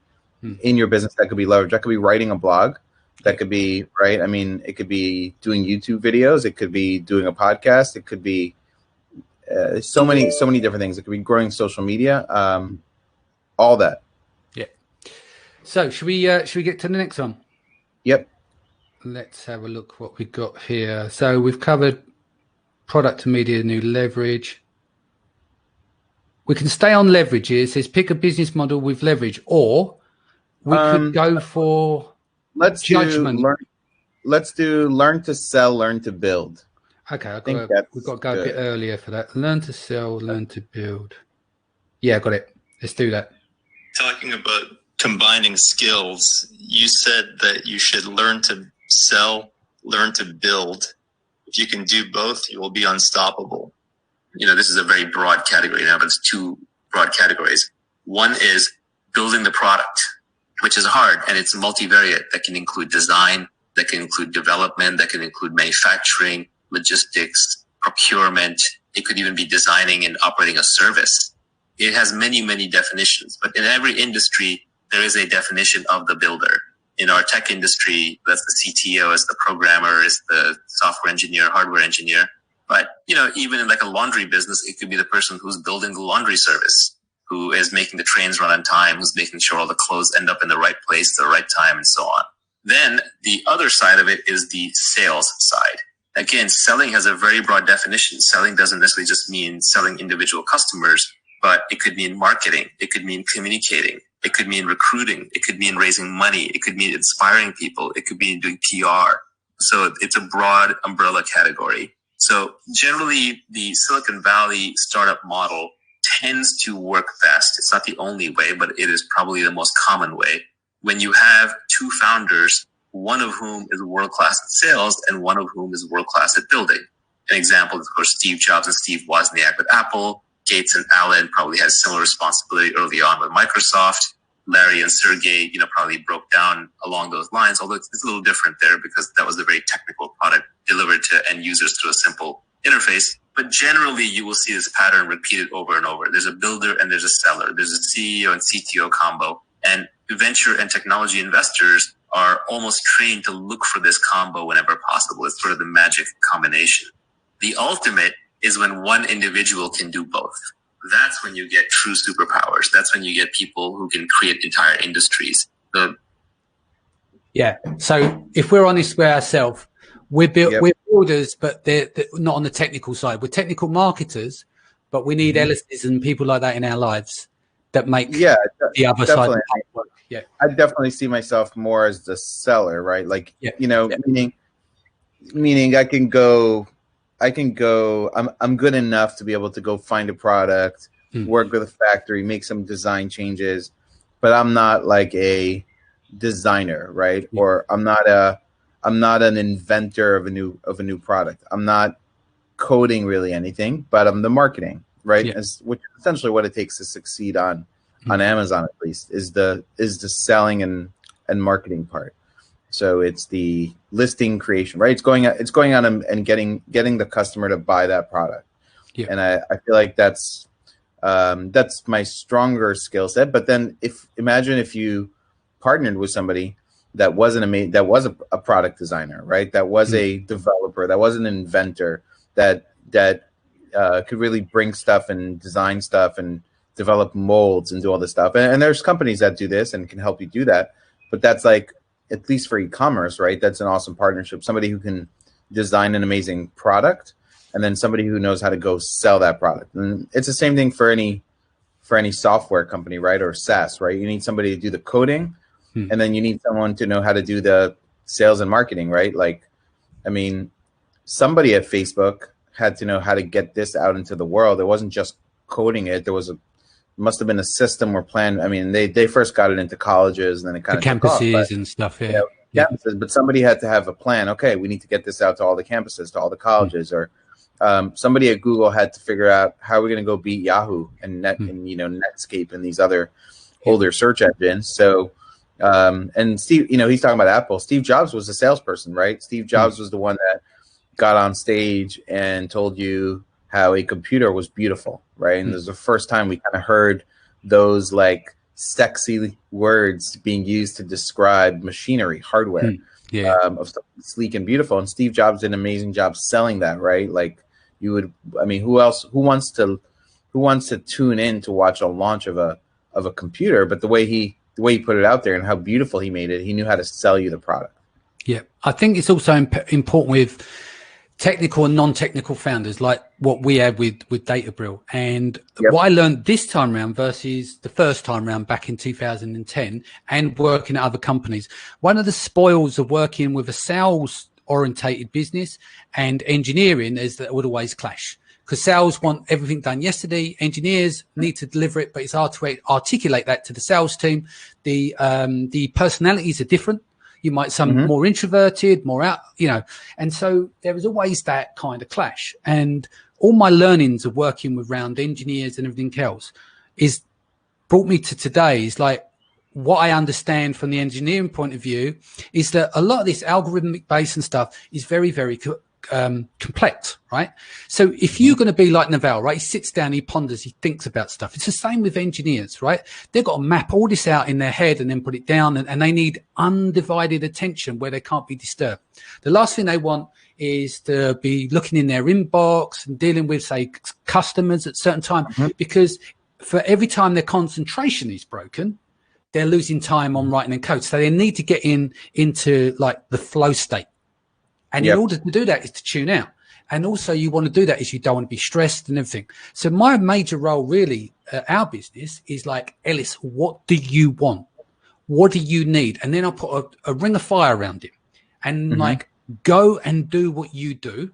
in your business that could be leveraged. That could be writing a blog. That could be, right? I mean, it could be doing YouTube videos. It could be doing a podcast. It could be so many different things. It could be growing social media. All that. Yeah. So should we get to the next one? Yep. Let's have a look what we got here. So we've covered product to media, new leverage. We can stay on leverage here. It says pick a business model with leverage, or we could go for judgment. Let's do learn to sell, learn to build. Okay, we've got to go a bit earlier for that. Learn to sell, learn to build. Yeah, got it. Let's do that. Talking about combining skills, you said that you should learn to sell, learn to build. If you can do both, you will be unstoppable. You know, this is a very broad category now, but it's 2 broad categories. One is building the product, which is hard, and it's multivariate. That can include design, that can include development, that can include manufacturing, logistics, procurement. It could even be designing and operating a service. It has many, many definitions, but in every industry, there is a definition of the builder. In our tech industry, that's the CTO, is the programmer, is the software engineer, hardware engineer. But, you know, even in like a laundry business, it could be the person who's building the laundry service, who is making the trains run on time, who's making sure all the clothes end up in the right place at the right time, and so on. Then the other side of it is the sales side. Again, selling has a very broad definition. Selling doesn't necessarily just mean selling individual customers, but it could mean marketing. It could mean communicating. It could mean recruiting. It could mean raising money. It could mean inspiring people. It could mean doing PR. So it's a broad umbrella category. So generally, the Silicon Valley startup model tends to work best. It's not the only way, but it is probably the most common way. When you have two founders, one of whom is world-class at sales and one of whom is world-class at building. An example is, of course, Steve Jobs and Steve Wozniak with Apple. Gates and Allen probably had similar responsibility early on with Microsoft. Larry and Sergey, probably broke down along those lines, although it's a little different there because that was a very technical product delivered to end users through a simple interface. But generally, you will see this pattern repeated over and over. There's a builder and there's a seller. There's a CEO and CTO combo. And venture and technology investors are almost trained to look for this combo whenever possible. It's sort of the magic combination. The ultimate is when one individual can do both. That's when you get true superpowers. That's when you get people who can create entire industries. Yeah. So if we're honest with ourselves, we're builders, but they're not on the technical side. We're technical marketers, but we need Ellis's and people like that in our lives that make the other side work. Yeah. I definitely see myself more as the seller, right? Like, meaning I can go, I'm good enough to be able to go find a product, work with a factory, make some design changes, but I'm not like a designer, right? Yeah. Or I'm not an inventor of a new product. I'm not coding really anything, but I'm the marketing, right? Yeah. Which is essentially what it takes to succeed on Amazon, at least, is the selling and marketing part. So it's the listing creation, right? It's going on and getting the customer to buy that product. Yeah. And I feel like that's my stronger skill set. But then imagine if you partnered with somebody that was a product designer, right? That was a developer, that was an inventor, that could really bring stuff and design stuff and develop molds and do all this stuff. And there's companies that do this and can help you do that. But that's like, at least for e-commerce, right? That's an awesome partnership. Somebody who can design an amazing product, and then somebody who knows how to go sell that product. And it's the same thing for any software company, right? Or SaaS, right? You need somebody to do the coding, and then you need someone to know how to do the sales and marketing, right? Like, I mean, somebody at Facebook had to know how to get this out into the world. It wasn't just coding it. There must have been a system or plan. I mean, they first got it into colleges, and then it kind of campuses and stuff. Yeah. Campuses, but somebody had to have a plan. Okay, we need to get this out to all the campuses, to all the colleges, or somebody at Google had to figure out how we're going to go beat Yahoo and Netscape and these other older search engines. So, and Steve, he's talking about Apple. Steve Jobs was a salesperson, right? Steve Jobs was the one that got on stage and told you how a computer was beautiful, right? And this is the first time we kind of heard those like sexy words being used to describe machinery, hardware, of something sleek and beautiful. And Steve Jobs did an amazing job selling that, right? Like who wants to tune in to watch a launch of a computer? But the way he put it out there and how beautiful he made it, he knew how to sell you the product. Yeah, I think it's also important with technical and non-technical founders, like what we had with Databril. And what I learned this time around versus the first time around back in 2010 and working at other companies, one of the spoils of working with a sales orientated business and engineering is that it would always clash, because sales want everything done yesterday. Engineers need to deliver it, but it's hard to articulate that to the sales team. The personalities are different. You might some more introverted, more out, and so there is always that kind of clash. And all my learnings of working with round engineers and everything else is brought me to today. Is like what I understand from the engineering point of view is that a lot of this algorithmic based and stuff is very, very complex, right? So if you're going to be like Naval, right, he sits down, he ponders, he thinks about stuff. It's the same with engineers, right? They've got to map all this out in their head and then put it down, and they need undivided attention where they can't be disturbed. The last thing they want is to be looking in their inbox and dealing with, say, customers at certain time, because for every time their concentration is broken, they're losing time on writing and code. So they need to get into like the flow state. And in order to do that is to tune out. And also you want to do that is you don't want to be stressed and everything. So my major role really, our business is like, Ellis, what do you want? What do you need? And then I'll put a ring of fire around him and like, go and do what you do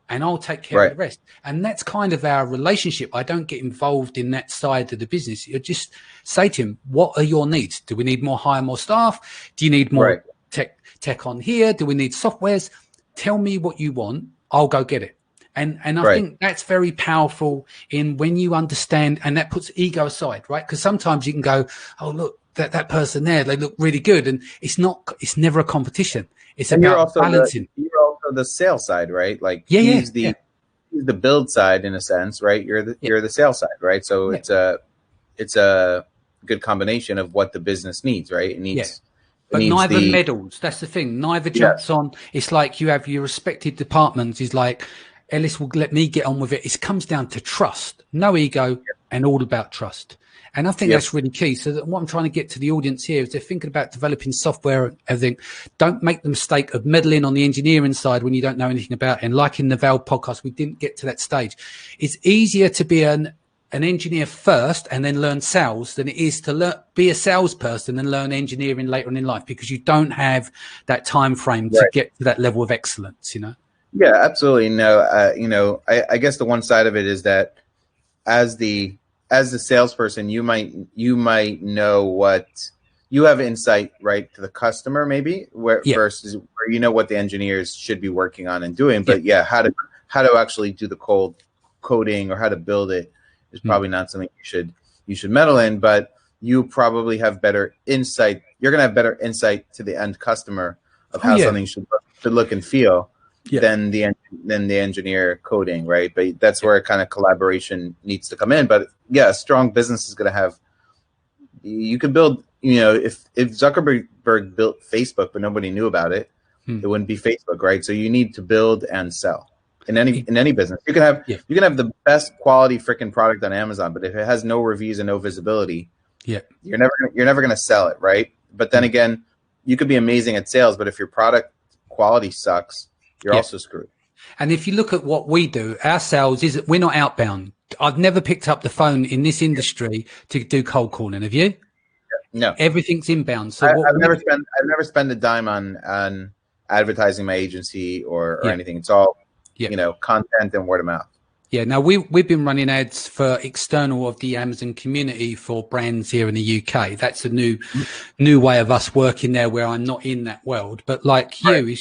and I'll take care of the rest. And that's kind of our relationship. I don't get involved in that side of the business. You just say to him, what are your needs? Do we need hire more staff? Do you need more tech on here? Do we need softwares? Tell me what you want. I'll go get it. And I think that's very powerful in when you understand, and that puts ego aside, right? Because sometimes you can go, oh, look, that person there, they look really good. And it's never a competition. It's and about balancing. You're also the sales side, right? Like he's the build side in a sense, right? You're the sales side, right? So it's a good combination of what the business needs, right? It needs, but neither meddles. That's the thing. Neither jumps on. It's like you have your respected departments. Is like Ellis will let me get on with it. It comes down to trust, no ego, and all about trust. And I think that's really key. So that what I'm trying to get to the audience here is they're thinking about developing software and everything. Don't make the mistake of meddling on the engineering side when you don't know anything about it. And like in the Naval Podcast, we didn't get to that stage. It's easier to be an engineer first and then learn sales than it is to be a salesperson and learn engineering later on in life, because you don't have that time frame to get to that level of excellence, you know? Yeah, absolutely. No, I guess the one side of it is that as the salesperson, you might know what you have insight right to the customer, maybe versus where you know what the engineers should be working on and doing. But how to actually do the cold coding or how to build it is probably not something you should meddle in. But you probably have better insight. You're going to have better insight to the end customer of how something should look and feel. Than the engineer coding, right? But that's where kind of collaboration needs to come in. But a strong business is going to have. You could build, if Zuckerberg built Facebook but nobody knew about it, it wouldn't be Facebook, right? So you need to build and sell in any business. You can have the best quality freaking product on Amazon, but if it has no reviews and no visibility, you're never going to sell it, right? But then again, you could be amazing at sales, but if your product quality sucks, you're also screwed. And if you look at what we do, our sales is we're not outbound. I've never picked up the phone in this industry to do cold calling. Have you? No. Everything's inbound. So I've never spent a dime on advertising my agency or anything. It's all content and word of mouth. Yeah, now we've been running ads for external of the Amazon community for brands here in the UK. That's a new way of us working there where I'm not in that world. But like you,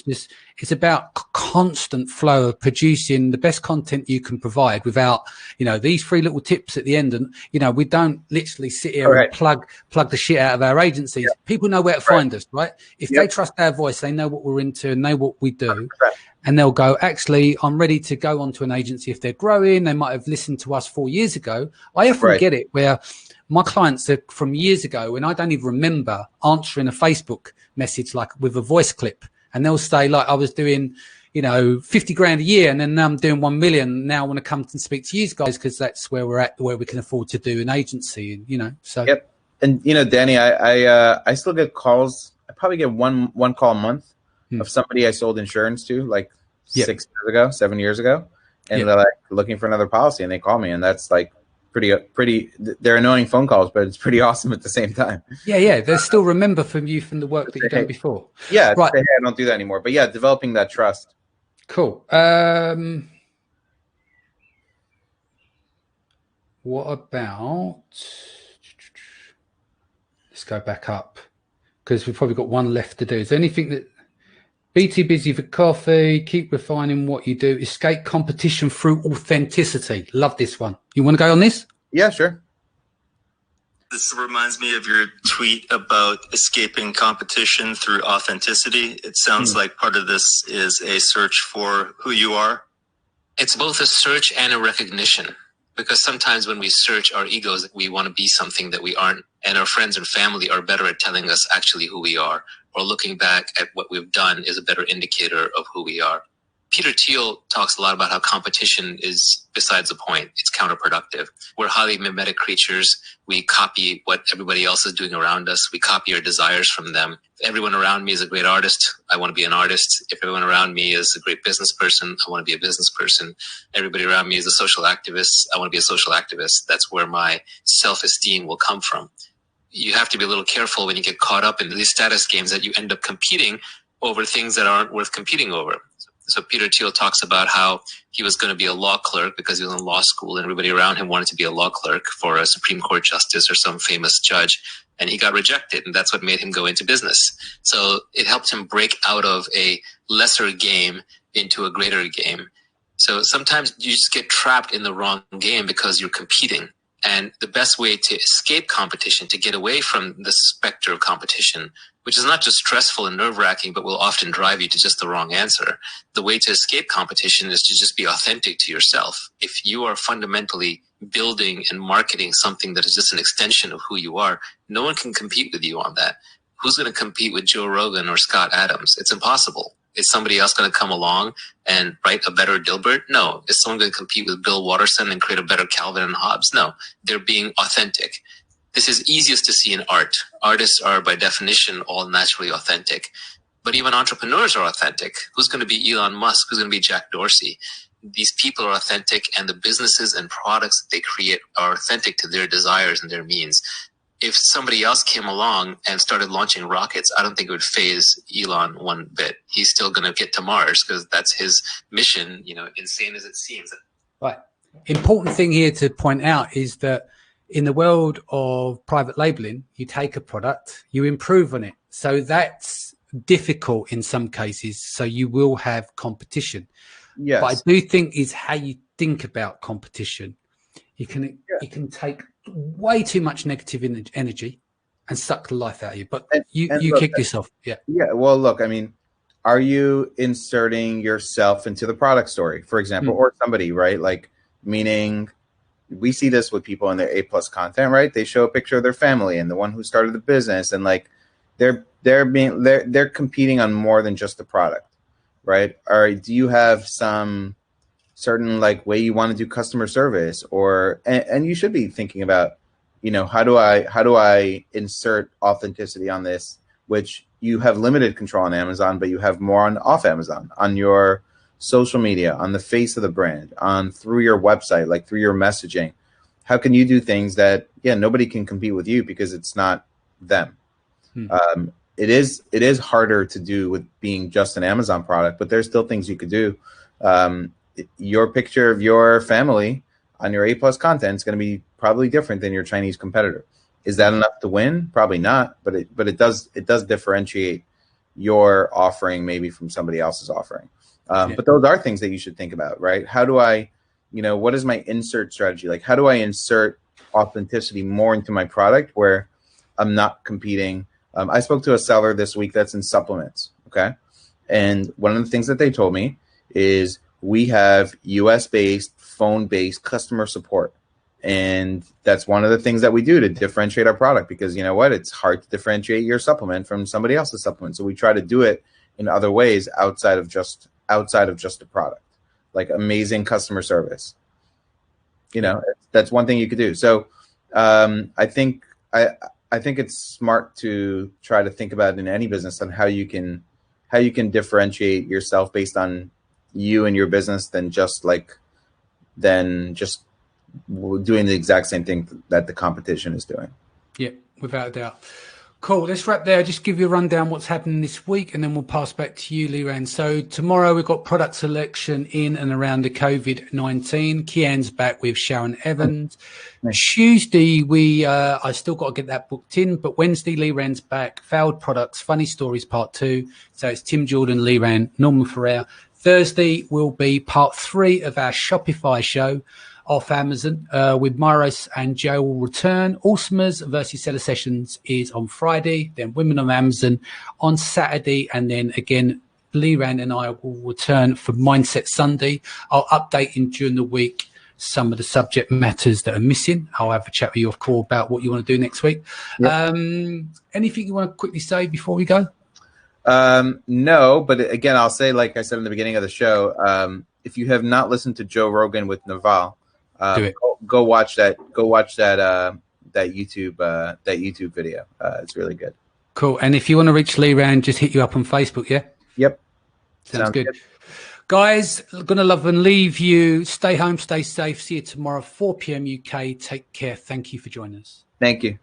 it's about constant flow of producing the best content you can provide without, these 3 little tips at the end. And, we don't literally sit here and plug the shit out of our agencies. Yeah. People know where to find us, right? If they trust our voice, they know what we're into and know what we do. 100%. And they'll go, actually, I'm ready to go onto an agency if they're growing. They might have listened to us 4 years ago. I often get it where my clients are from years ago and I don't even remember answering a Facebook message like with a voice clip. And they'll say, like, I was doing, 50 grand a year and then now I'm doing 1 million. Now I want to come and speak to you guys because that's where we're at, where we can afford to do an agency, so. Yep. And, Danny, I still get calls. I probably get one call a month of somebody I sold insurance to like 7 years ago. And they're like looking for another policy and they call me and that's like pretty, they're annoying phone calls, but it's pretty awesome at the same time. Yeah. They still remember from you from the work that you've done before. Yeah. Right. Hey, I don't do that anymore, but developing that trust. Cool. What about, let's go back up because we've probably got one left to do. Is there anything that, be too busy for coffee, keep refining what you do, escape competition through authenticity. Love this one. You want to go on this? Yeah, sure. This reminds me of your tweet about escaping competition through authenticity. It sounds like part of this is a search for who you are. It's both a search and a recognition, because sometimes when we search our egos, we want to be something that we aren't, and our friends and family are better at telling us actually who we are. Or looking back at what we've done is a better indicator of who we are. Peter Thiel talks a lot about how competition is besides the point. It's counterproductive. We're highly mimetic creatures. We copy what everybody else is doing around us. We copy our desires from them. If everyone around me is a great artist, I want to be an artist. If everyone around me is a great business person, I want to be a business person. Everybody around me is a social activist. I want to be a social activist. That's where my self-esteem will come from. You have to be a little careful when you get caught up in these status games that you end up competing over things that aren't worth competing over. So Peter Thiel talks about how he was going to be a law clerk because he was in law school and everybody around him wanted to be a law clerk for a Supreme Court justice or some famous judge. And he got rejected. And that's what made him go into business. So it helped him break out of a lesser game into a greater game. So sometimes you just get trapped in the wrong game because you're competing. And the best way to escape competition, to get away from the specter of competition, which is not just stressful and nerve-wracking, but will often drive you to just the wrong answer. The way to escape competition is to just be authentic to yourself. If you are fundamentally building and marketing something that is just an extension of who you are, no one can compete with you on that. Who's going to compete with Joe Rogan or Scott Adams? It's impossible. Is somebody else going to come along and write a better Dilbert? No. Is someone going to compete with Bill Watterson and create a better Calvin and Hobbes? No. They're being authentic. This is easiest to see in art. Artists are, by definition, all naturally authentic. But even entrepreneurs are authentic. Who's going to be Elon Musk? Who's going to be Jack Dorsey? These people are authentic, and the businesses and products that they create are authentic to their desires and their means. If somebody else came along and started launching rockets, I don't think it would faze Elon one bit. He's still going to get to Mars because that's his mission, insane as it seems. Right. Important thing here to point out is that in the world of private labeling, you take a product, you improve on it. So that's difficult in some cases. So you will have competition. Yes. But I do think is how you think about competition. You can take way too much negative energy and suck the life out of you. But you kick this off. Yeah. Yeah. Well, look, I mean, are you inserting yourself into the product story, for example, or somebody, right? Like, meaning we see this with people in their A+ content, right? They show a picture of their family and the one who started the business, and like they're competing on more than just the product, right? Or do you have some certain like way you want to do customer service, or and you should be thinking about, how do I insert authenticity on this, which you have limited control on Amazon, but you have more on off Amazon, on your social media, on the face of the brand, on through your website, like through your messaging. How can you do things that nobody can compete with you because it's not them? It is harder to do with being just an Amazon product, but there's still things you could do. Your picture of your family on your A+ content is going to be probably different than your Chinese competitor. Is that enough to win? Probably not, but it does differentiate your offering maybe from somebody else's offering. But those are things that you should think about, right? How do I, what is my insert strategy? Like, how do I insert authenticity more into my product where I'm not competing? I spoke to a seller this week that's in supplements, okay? And one of the things that they told me is we have US-based, phone-based customer support. And that's one of the things that we do to differentiate our product, because you know what? It's hard to differentiate your supplement from somebody else's supplement. So we try to do it in other ways outside of just the product, like amazing customer service. That's one thing you could do. So I think it's smart to try to think about in any business on how you can differentiate yourself based on you and your business than just doing the exact same thing that the competition is doing. Yeah, without a doubt. Cool. Let's wrap there. Just give you a rundown what's happening this week, and then we'll pass back to you, Liran. So tomorrow we've got product selection in and around the COVID-19. Kian's back with Sharon Evans. Tuesday, I still got to get that booked in, but Wednesday, Liran's back. Failed products, funny stories, part 2. So it's Tim Jordan, Liran, Norman Ferrer. Thursday will be part 3 of our Shopify show off Amazon with Myros and Joe will return. Alzheimer's versus Seller Sessions is on Friday, then Women on Amazon on Saturday, and then again Liran and I will return for Mindset Sunday. I'll update you during the week some of the subject matters that are missing. I'll have a chat with you off call about what you want to do next week. Yep. Anything you want to quickly say before we go? No, but again, I'll say, like I said in the beginning of the show, if you have not listened to Joe Rogan with Naval, Do it. go watch that. Go watch that YouTube video. It's really good. Cool. And if you want to reach Liran, just hit you up on Facebook. Yeah. Yep. Sounds good. Guys, gonna love and leave you. Stay home, stay safe. See you tomorrow, 4 p.m. UK. Take care. Thank you for joining us. Thank you.